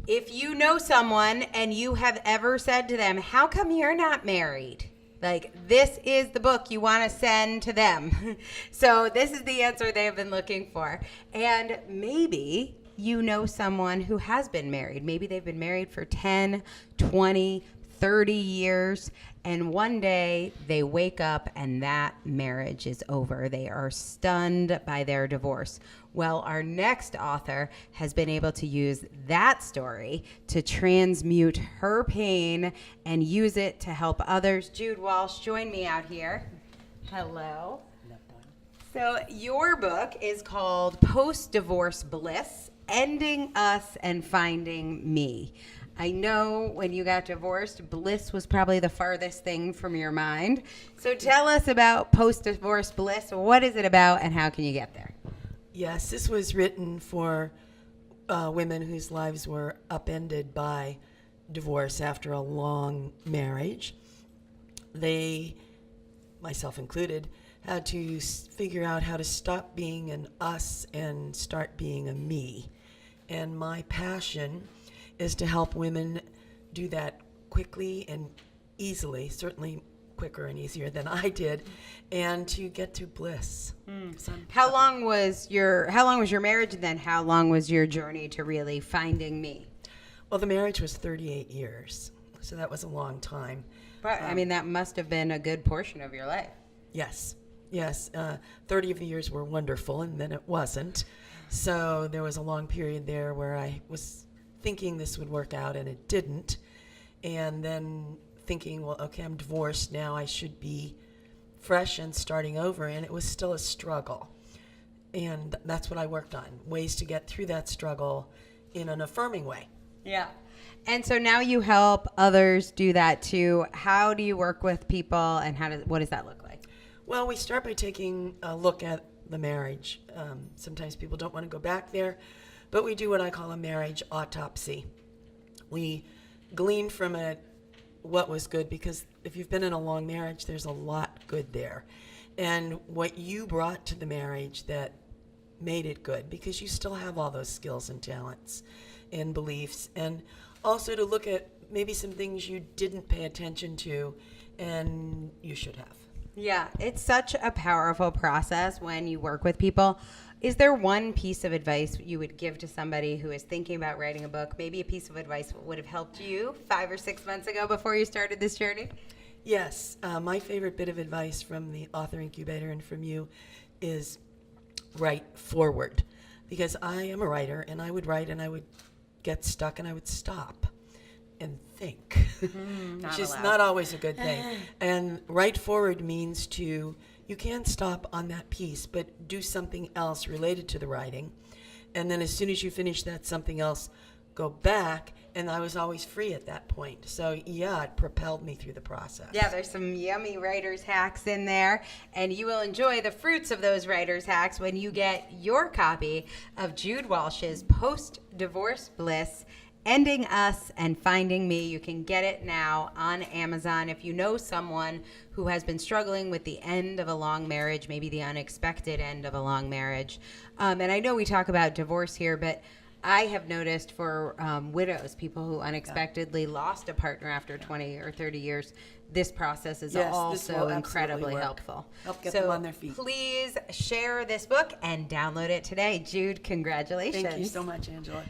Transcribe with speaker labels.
Speaker 1: If you know someone and you have ever said to them, how come you're not married? Like, this is the book you want to send to them. So this is the answer they have been looking for. And maybe you know someone who has been married. Maybe they've been married for 10, 20, 30 years, and one day they wake up and that marriage is over. They are stunned by their divorce. Well, our next author has been able to use that story to transmute her pain and use it to help others. Jude Walsh, join me out here. Hello. So your book is called Post-Divorce Bliss, Ending Us and Finding Me. I know when you got divorced, bliss was probably the farthest thing from your mind. So tell us about Post-Divorce Bliss. What is it about and how can you get there?
Speaker 2: Yes, this was written for women whose lives were upended by divorce after a long marriage. They, myself included, had to figure out how to stop being an us and start being a me. And my passion is to help women do that quickly and easily, certainly quicker and easier than I did, and to get to bliss.
Speaker 1: How long was your marriage, and then how long was your journey to really finding me?
Speaker 2: Well, the marriage was 38 years, so that was a long time.
Speaker 1: But I mean, that must have been a good portion of your life.
Speaker 2: Yes. 30 of the years were wonderful, and then it wasn't. So there was a long period there where I was thinking this would work out, and it didn't. And then thinking, well, okay, I'm divorced now. I should be fresh and starting over. And it was still a struggle. And that's what I worked on, ways to get through that struggle in an affirming way.
Speaker 1: Yeah. And so now you help others do that too. How do you work with people, and what does that look like?
Speaker 2: Well, we start by taking a look at the marriage. Sometimes people don't want to go back there, but we do what I call a marriage autopsy. We glean from it what was good, because if you've been in a long marriage, there's a lot good there. And what you brought to the marriage that made it good, because you still have all those skills and talents and beliefs. And also to look at maybe some things you didn't pay attention to and you should have.
Speaker 1: Yeah, it's such a powerful process when you work with people. Is there one piece of advice you would give to somebody who is thinking about writing a book? Maybe a piece of advice that would have helped you 5 or 6 months ago before you started this journey?
Speaker 2: Yes. My favorite bit of advice from the author incubator and from you is write forward. Because I am a writer, and I would write and I would get stuck and I would stop and think, which is not always a good thing. And write forward means you can't stop on that piece, but do something else related to the writing. And then as soon as you finish that something else, go back. And I was always free at that point. So yeah, it propelled me through the process.
Speaker 1: Yeah, there's some yummy writer's hacks in there, and you will enjoy the fruits of those writer's hacks when you get your copy of Jude Walsh's Post-Divorce Bliss, Ending Us and Finding Me. You can get it now on Amazon. If you know someone who has been struggling with the end of a long marriage, maybe the unexpected end of a long marriage. And I know we talk about divorce here, but I have noticed for widows, people who unexpectedly lost a partner after 20 or 30 years, this process is also incredibly helpful.
Speaker 2: Help get them on their feet.
Speaker 1: Please share this book and download it today. Jude, congratulations.
Speaker 2: Thank you so much, Angela.